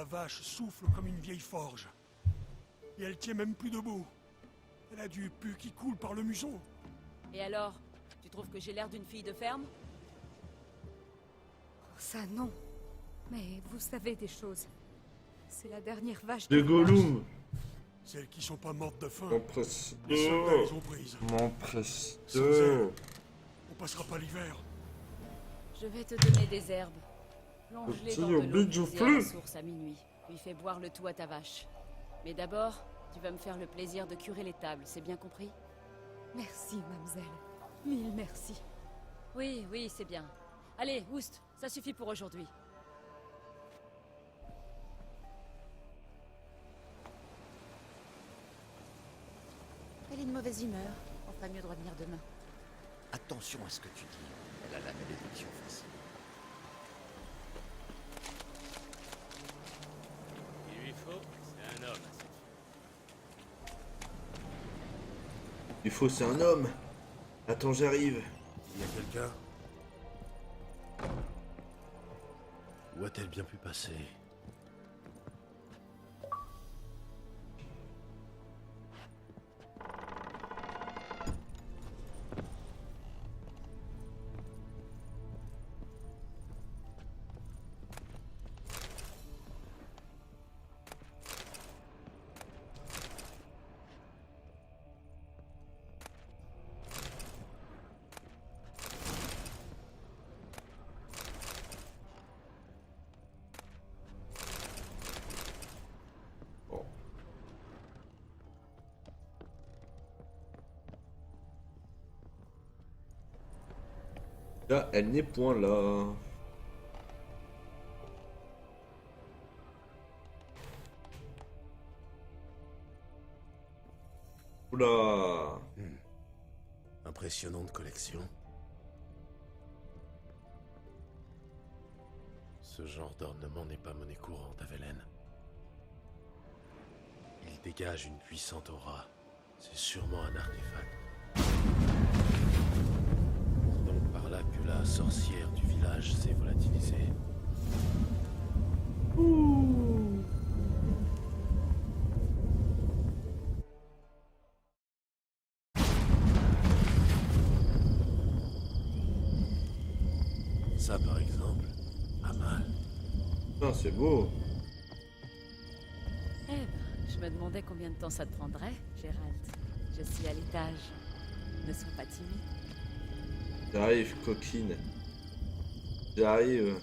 Ta vache souffle comme une vieille forge. Et elle tient même plus debout. Elle a du pu qui coule par le museau. Et alors, tu trouves que j'ai l'air d'une fille de ferme? Oh, ça non. Mais vous savez des choses. C'est la dernière vache De du village. Gollum. Celles qui sont pas mortes de faim. Mon précieux. Les soldats les ont prises. Mon Sans précieux. elle, on passera pas l'hiver. Je vais te donner des herbes. Plonge-les Petit dans de l'eau hobbit brisée à joufflu. la source à minuit. Puis fais boire le tout à ta vache. Mais d'abord, tu vas me faire le plaisir de curer les tables, c'est bien compris? Merci, mademoiselle. Mille merci. Oui, oui, c'est bien. Allez, Oust, ça suffit pour aujourd'hui. Elle est de mauvaise humeur. On fera mieux de revenir demain. Attention à ce que tu dis. Elle a la malédiction facile. Il lui faut, c'est un homme. Il faut, c'est un homme. Attends, j'arrive. Il y a quelqu'un? Où a-t-elle bien pu passer? Bon. Là, elle n'est point là. Oula. Impressionnante collection. Ce genre d'ornement n'est pas monnaie courante à Velen. Il dégage une puissante aura. C'est sûrement un artefact. C'est donc par là que la sorcière du village s'est volatilisée. Ça, par exemple, pas mal. Ah, c'est beau. Eh ben, je me demandais combien de temps ça te prendrait, Gérald. Je suis à l'étage. Ne sois pas timide. J'arrive, coquine. J'arrive.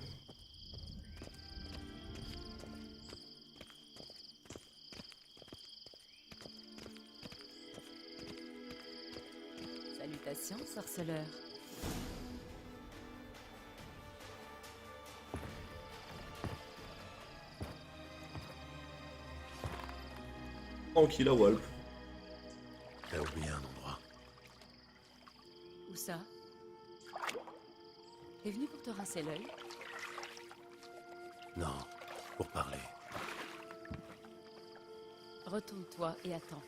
Salutations, sorceleur. Tranquille à Walp. T'as oublié un endroit. Où ça? T'es venu pour te rincer l'œil? Non, pour parler. Retourne-toi et attends.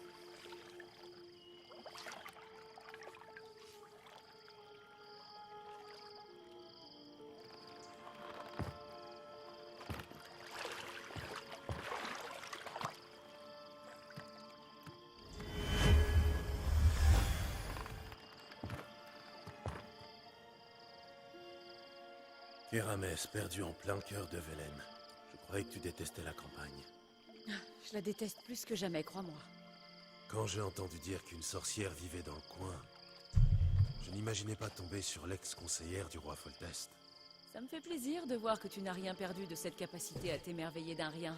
Kéramès, perdu en plein cœur de Velen. Je croyais que tu détestais la campagne. Je la déteste plus que jamais, crois-moi. Quand j'ai entendu dire qu'une sorcière vivait dans le coin, je n'imaginais pas tomber sur l'ex-conseillère du roi Foltest. Ça me fait plaisir de voir que tu n'as rien perdu de cette capacité à t'émerveiller d'un rien.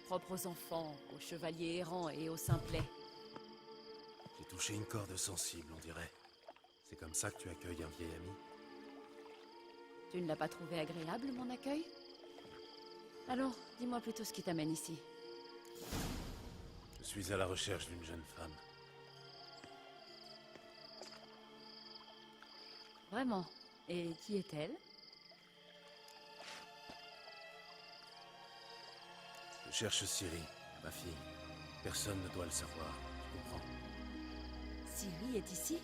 Propre aux enfants, aux chevaliers errants et aux simplets. J'ai touché une corde sensible, on dirait. C'est comme ça que tu accueilles un vieil ami? Tu ne l'as pas trouvé agréable, mon accueil? Alors, dis-moi plutôt ce qui t'amène ici. Je suis à la recherche d'une jeune femme. Vraiment? Et qui est-elle? Je cherche Ciri, ma fille. Personne ne doit le savoir, tu comprends? Ciri est ici?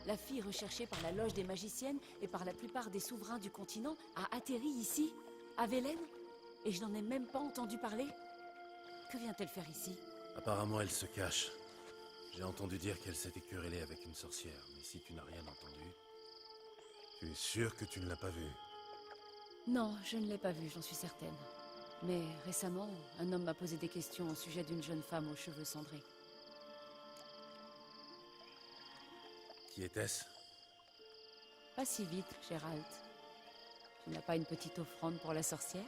La fille recherchée par la loge des magiciennes et par la plupart des souverains du continent a atterri ici, à Velen? Et je n'en ai même pas entendu parler? Que vient-elle faire ici? Apparemment, elle se cache. J'ai entendu dire qu'elle s'était querellée avec une sorcière, mais si tu n'as rien entendu... Tu es sûr que tu ne l'as pas vue? Non, je ne l'ai pas vue, j'en suis certaine. Mais récemment, un homme m'a posé des questions au sujet d'une jeune femme aux cheveux cendrés. Qui était-ce? Pas si vite, Gérald. Tu n'as pas une petite offrande pour la sorcière?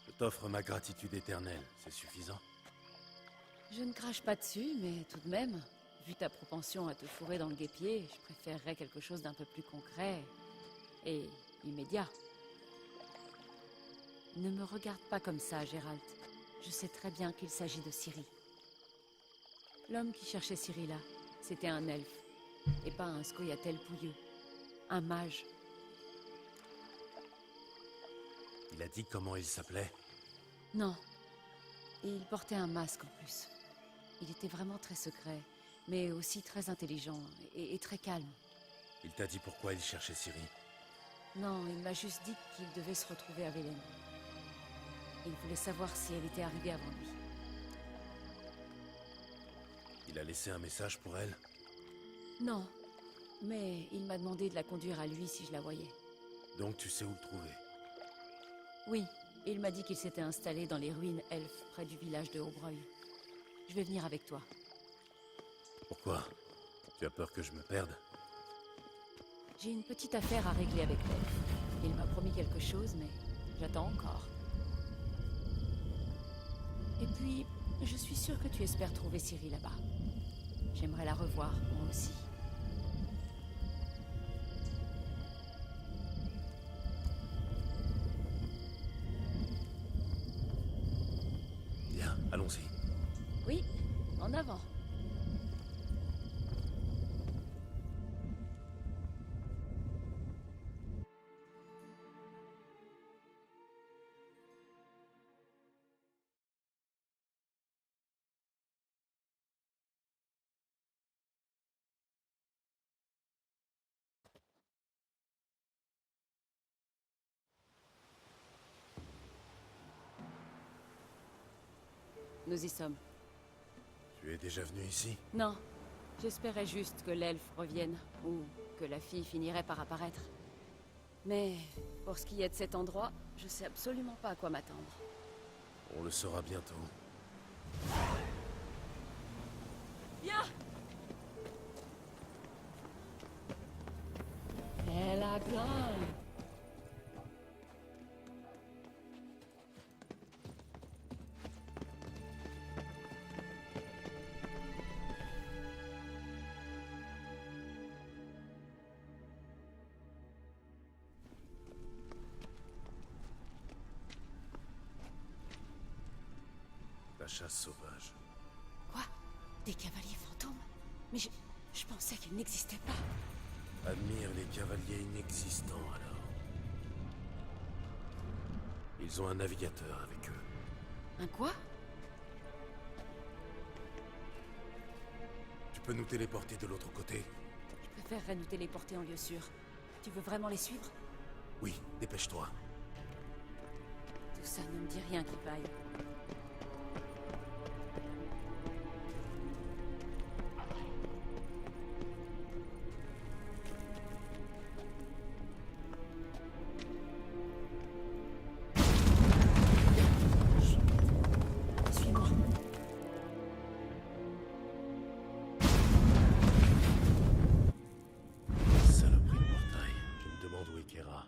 Je t'offre ma gratitude éternelle, c'est suffisant? Je ne crache pas dessus, mais tout de même, vu ta propension à te fourrer dans le guêpier, je préférerais quelque chose d'un peu plus concret et immédiat. Ne me regarde pas comme ça, Gérald. Je sais très bien qu'il s'agit de Ciri. L'homme qui cherchait Ciri là, c'était un elfe, et pas un scoia'tael pouilleux. Un mage. Il a dit comment il s'appelait? Non. Et il portait un masque en plus. Il était vraiment très secret, mais aussi très intelligent et très calme. Il t'a dit pourquoi il cherchait Ciri? Non, il m'a juste dit qu'il devait se retrouver à Velen. Il voulait savoir si elle était arrivée avant lui. Il a laissé un message pour elle? Non, mais il m'a demandé de la conduire à lui si je la voyais. Donc tu sais où le trouver? Oui, il m'a dit qu'il s'était installé dans les ruines elfes près du village de Aubreuil. Je vais venir avec toi. Pourquoi? Tu as peur que je me perde? J'ai une petite affaire à régler avec l'elfe. Il m'a promis quelque chose, mais j'attends encore. Et puis, je suis sûre que tu espères trouver Ciri là-bas. J'aimerais la revoir, moi aussi. Bien, allons-y. Oui, en avant. Nous y sommes. Tu es déjà venu ici? Non, j'espérais juste que l'elfe revienne, ou que la fille finirait par apparaître. Mais pour ce qui est de cet endroit, je sais absolument pas à quoi m'attendre. On le saura bientôt. Viens! Elle a grimpe. La chasse sauvage. Quoi? Des cavaliers fantômes? Mais je pensais qu'ils n'existaient pas. Admire les cavaliers inexistants, alors. Ils ont un navigateur avec eux. Un quoi? Tu peux nous téléporter de l'autre côté? Je préférerais nous téléporter en lieu sûr. Tu veux vraiment les suivre? Oui, dépêche-toi. Tout ça ne me dit rien qui vaille. Suis-moi. Saloperie de portail. Je me demande où est Kera.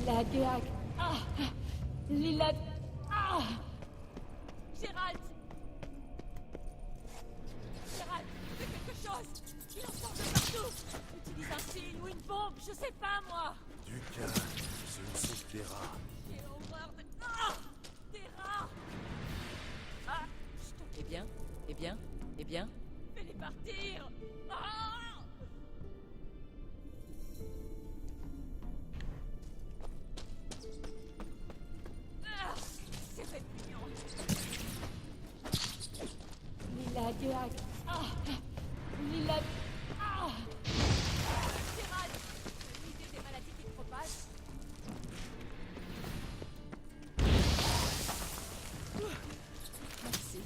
Lila Geag. Ah! Lila... Ah! Gérald! Gérald, fais quelque chose! Il en sort de partout! Utilise un fil ou une bombe, je sais pas moi! Du calme, c'est une sauce des rats. J'ai horreur de... Ah! Des rats! Ah! Eh bien? Eh bien? Eh bien? Fais-les partir! Ah! Ah! C'est répugnant! Lila Geag! Ah! Lila... Ah! Gérald! Une idée des maladies qui se propagent? Merci.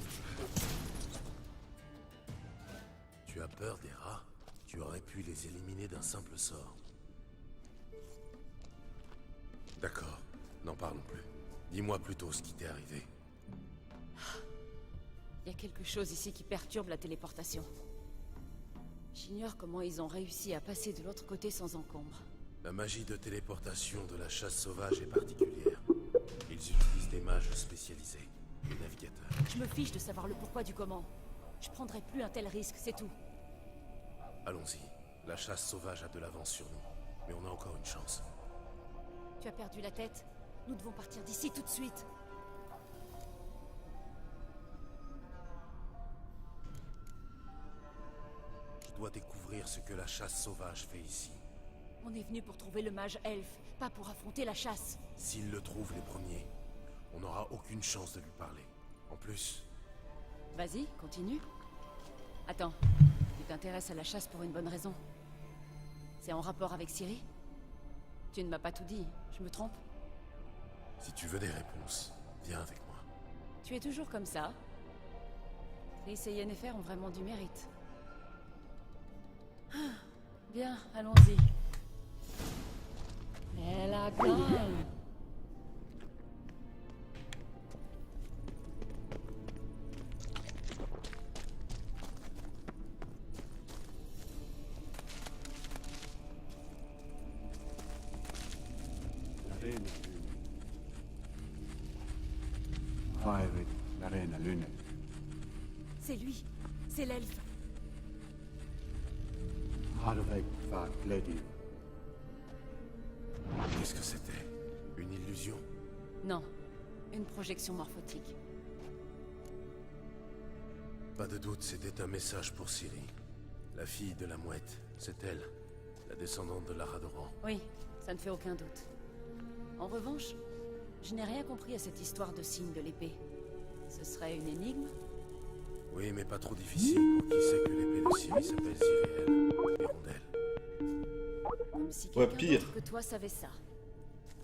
Tu as peur des rats? Tu aurais pu les éliminer d'un simple sort. D'accord, n'en parlons plus. Dis-moi plutôt ce qui t'est arrivé. Il y a quelque chose ici qui perturbe la téléportation. J'ignore comment ils ont réussi à passer de l'autre côté sans encombre. La magie de téléportation de la chasse sauvage est particulière. Ils utilisent des mages spécialisés, des navigateurs. Je me fiche de savoir le pourquoi du comment. Je prendrai plus un tel risque, c'est tout. Allons-y. La chasse sauvage a de l'avance sur nous, mais on a encore une chance. Tu as perdu la tête? Nous devons partir d'ici tout de suite. Je dois découvrir ce que la chasse sauvage fait ici. On est venu pour trouver le mage elfe, pas pour affronter la chasse. S'ils le trouvent les premiers, on n'aura aucune chance de lui parler. En plus, Vas-y, continue. Attends, tu t'intéresses à la chasse pour une bonne raison. C'est en rapport avec Ciri? Tu ne m'as pas tout dit, je me trompe? si tu veux des réponses, viens avec moi. Tu es toujours comme ça. Chris et Yennefer ont vraiment du mérite. Ah, bien, allons-y. Elle a calme. Faerit l'arena lune. C'est lui, c'est l'elfe. Harveg va gledi. Qu'est-ce que c'était? Une illusion? Non, une projection morphotique. Pas de doute, c'était un message pour Ciri. La fille de la mouette, c'est elle. La descendante de Laradoran. Oui, ça ne fait aucun doute. En revanche, je n'ai rien compris à cette histoire de signe de l'épée. Ce serait une énigme? Oui, mais pas trop difficile pour qui sait que l'épée de Ciri s'appelle Ziriel, Hirondelle. Comme si Ouais, quelqu'un pire. d'autre que toi savait ça.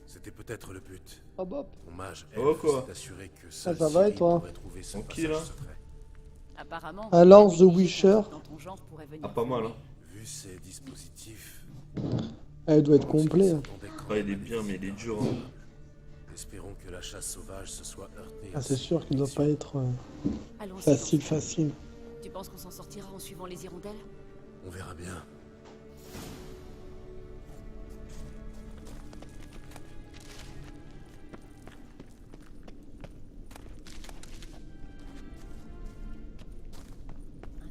C'était peut-être le but. Ah bop. Mon mage Oh, elfe quoi. s'est assuré que seul ça va, et Ciri toi pourrait trouver son Tranquille, passage hein. secret. Apparemment. Alors, les The magies Witcher. dans ton genre pourraient venir Ah, pas mal, fouiller. hein. Vu ces dispositifs... Elle doit être complet. hein. Ah, il est bien, mais il est dur, hein. Espérons que la chasse sauvage se soit heurtée. Ah, c'est sûr qu'il doit pas être Allons-y, facile, donc. facile. Tu penses qu'on s'en sortira en suivant les hirondelles? On verra bien.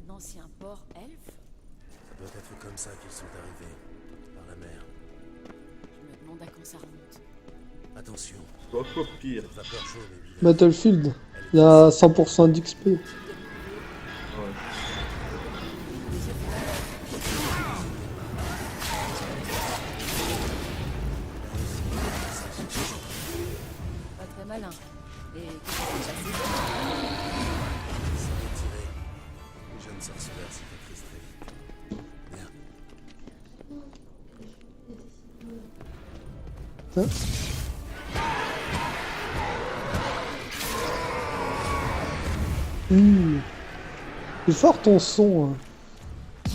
Un ancien port elfe? Ça doit être comme ça qu'ils sont arrivés. Par la mer. Je me demande à quand ça remonte. Attention, Pas quoi pire. cette vapeur jaune est vilaine. Battlefield, il y a 100% d'XP. Ouais. Pas très malin. Et qu'est-ce qui s'est passé? Ils s'en est tiré. Les jeunes sorcières cicatrisent très vite. Bien. Hein. C'est fort ton son. hein.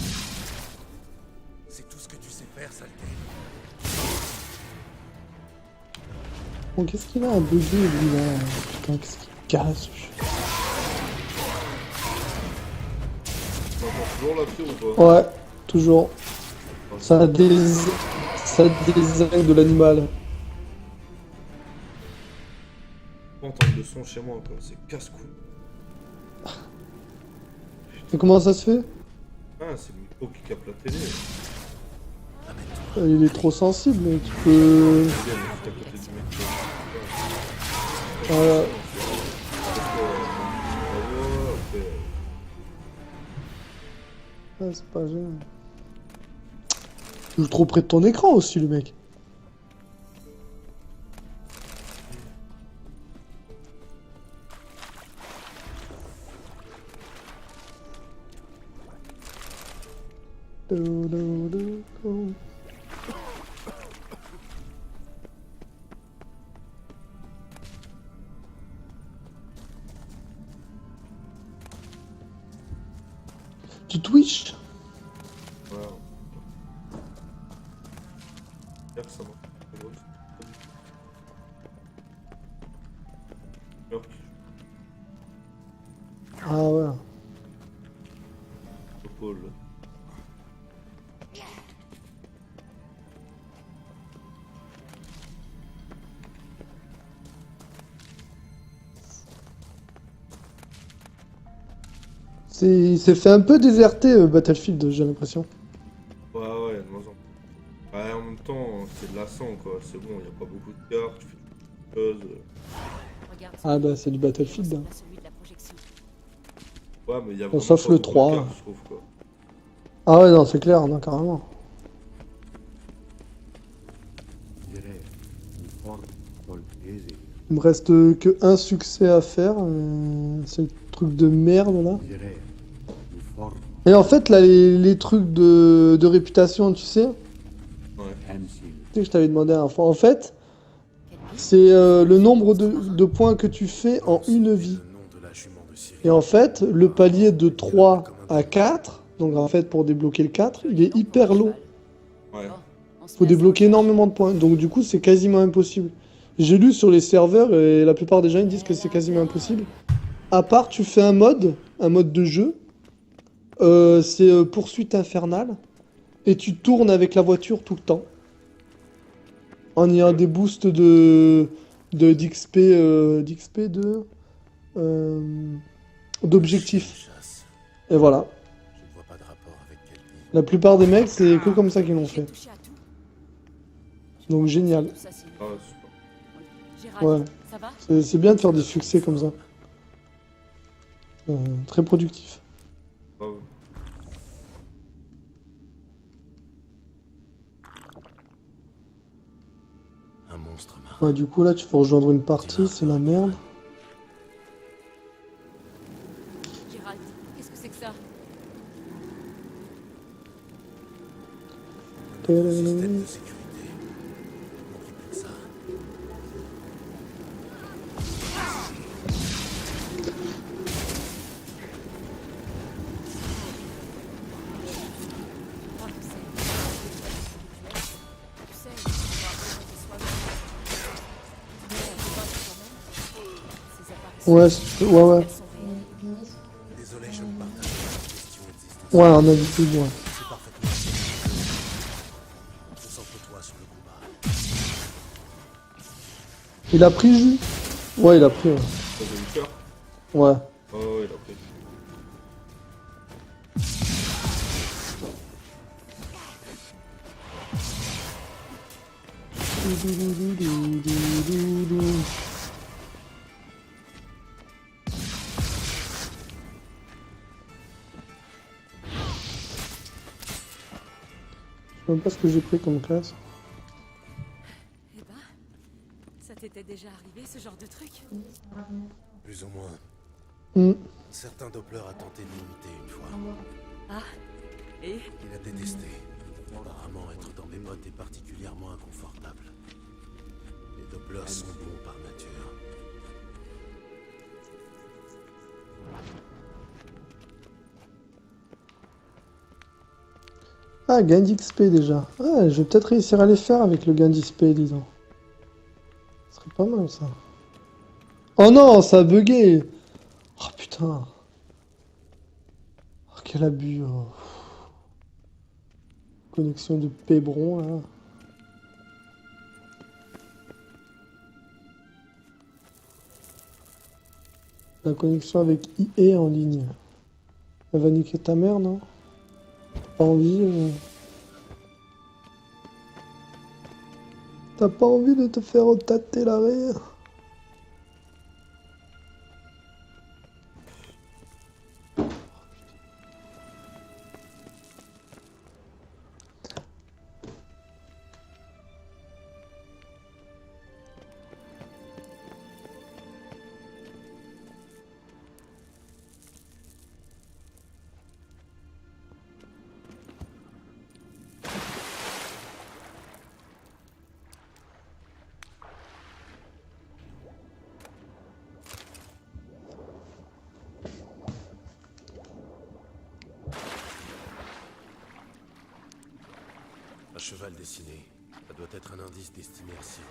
C'est tout ce que tu sais faire, saleté. Bon, qu'est-ce qu'il a à bugger lui là? Putain, qu'est-ce qu'il casse? Toujours là-dessus ou pas? Ouais, toujours. Ça désingue de l'animal. le son chez moi, quoi. C'est casse-cou. Et comment ça se fait? Ah, c'est le micro qui capte la télé. Il est trop sensible, mais tu peux... Regarde, il est à côté du micro. Voilà. Ah, c'est pas gênant. Il est trop près de ton écran aussi, le mec. Tu Twitch? Ouais. Regarde, ça marche. C'est drôle, pas du tout. Alors, Ah ouais. Paul. Il s'est fait un peu déserter Battlefield, j'ai l'impression. Ouais, ouais, de moins en plus. Ouais, en même temps, c'est lassant, quoi. C'est bon, il a pas beaucoup de cartes, tu fais des choses. Regarde, Ah bah c'est du Battlefield. Hein. ressemble à celui de la projection. Ouais, mais il y a Bon, vraiment sauf pas le beaucoup de 3. cartes, je trouve, quoi. Ah ouais non c'est clair, non carrément. Direi un forte colpesi. Il me reste que un succès à faire. C'est le truc de merde là. Direi un forte Et en fait là les trucs de réputation tu sais. Ouais. ensign. Tu sais que je t'avais demandé un fois. En fait, c'est le nombre de points que tu fais en une vie. Le nom de la jument de Ciri. Et en fait, le palier de 3 à 4, donc en fait pour débloquer le 4, il est hyper low. Ouais. Faut débloquer énormément de points. Donc du coup, c'est quasiment impossible. J'ai lu sur les serveurs et la plupart des gens ils disent que c'est quasiment impossible. À part tu fais un mode de jeu. C'est poursuite infernale. Et tu tournes avec la voiture tout le temps. En ayant des boosts d'XP d'objectifs. Chasse. Et voilà. Je ne vois pas de rapport avec Kelpie. La plupart des mecs, c'est que comme ça qu'ils l'ont fait. Touché à tout. Donc génial. Tout ça, c'est- Ah, super. Gérald, Ouais. ça va? C'est bien de faire des succès comme ça. Très productif. Bravo. Un monstre marin. Ouais, du coup là, tu peux rejoindre une partie, c'est la merde. Gérald, qu'est-ce que c'est que ça? Système de sécurité. N'oublie plus de ça. Ah, tu sais, on va remonter soi-même. Mais on peut pas quand même. Ces apparitions, Ouais, si tu peux- ouais, ouais. elles sont réelles. Désolé, je ne partage pas la question existentielle. Ouais, on a du tout, ouais. C'est parfaitement. Concentre-toi sur le combat. Il a pris jus. Ouais, il a pris, ouais. T'as vu le cœur? Ouais. Oh, ouais, il a pris. Je sais même pas ce que j'ai pris comme classe. Eh ben, ça t'était déjà arrivé ce genre de truc? Plus ou moins. Hmm. Certain Doppler a tenté de m'imiter une fois. Ah, et? Il a détesté. Apparemment, être dans mes bottes est particulièrement inconfortable. Les Dopplers sont bons par nature. Ah, gain d'XP déjà. Ah, je vais peut-être réussir à les faire avec le gain d'XP, disons. Ce serait pas mal ça. Oh non, ça a bugué. Oh putain. Oh, quel abus. Oh. Connexion de Pébron là. La connexion avec IE en ligne. Elle va niquer ta mère, non? Pas envie. T'as pas envie de te faire tâter l'arrière? Un cheval dessiné. Ça doit être un indice destiné à Ciri.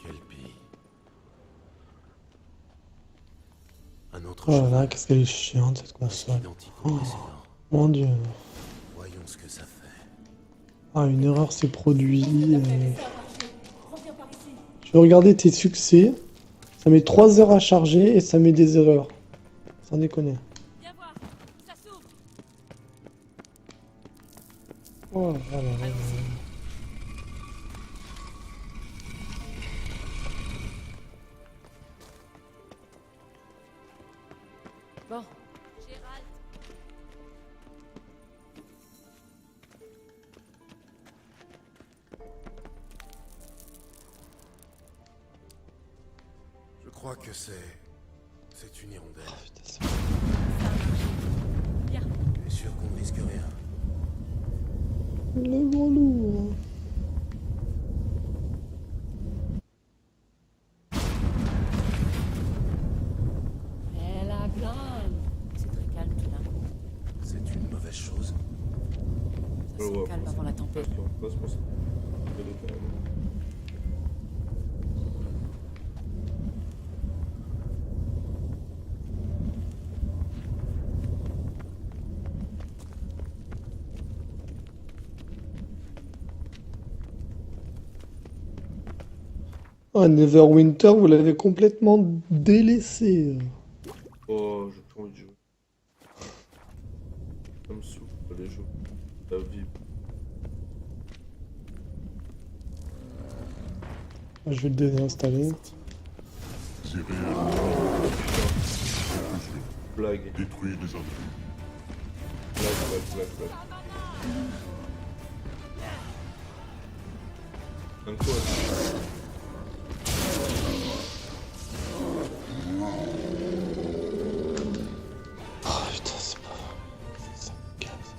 Quel pays. Un autre Oh là là, cheval. qu'est-ce qu'elle est chiante cette Presque console. identique au précédent. Mon dieu. Voyons ce que ça fait. Ah, une erreur s'est produite. Je vais regarder tes succès. Ça met 3 heures à charger et ça met des erreurs. Sans déconner. Viens voir, ça s'ouvre. Oh là là là là. Bon, Gérald, Je crois que c'est une hirondelle. Putain, c'est- Tu es sûr qu'on ne risque rien? Le gros loup. elle a blonde. C'est très calme tout là. C'est une mauvaise chose. Ça se calme avant la tempête. Parce qu'on se- Elle est quand même- Ah, Neverwinter, vous l'avez complètement délaissé. Oh, j'ai plus envie de jouer. Ça me saoule, les jeux. La vie. Je vais le désinstaller. Blague. Détruis les intrus. Blague. Un quoi? Oh putain, c'est pas vrai. Ça me casse.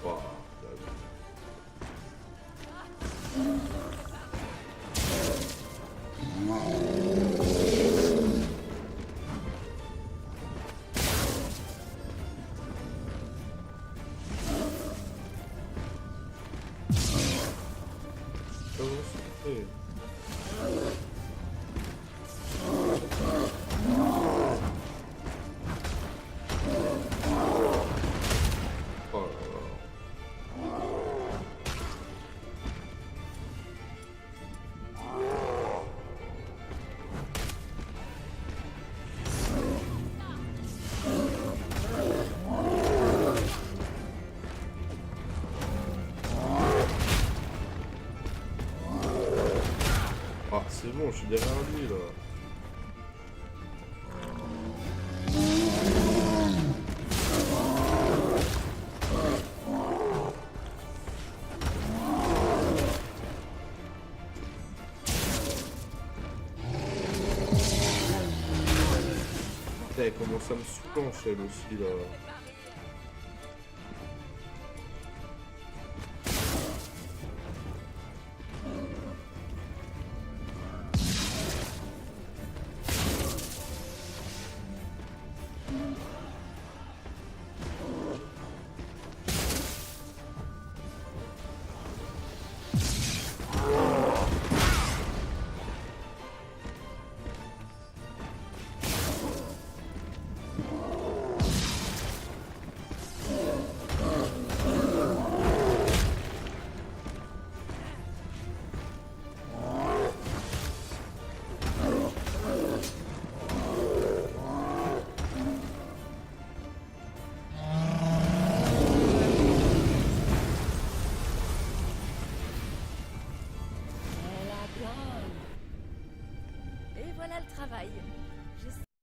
Waouh, c'est oh là là. Ah, c'est bon, je suis derrière lui là. Putain, elle commence à me sous-plancher elle aussi là. Et voilà le travail.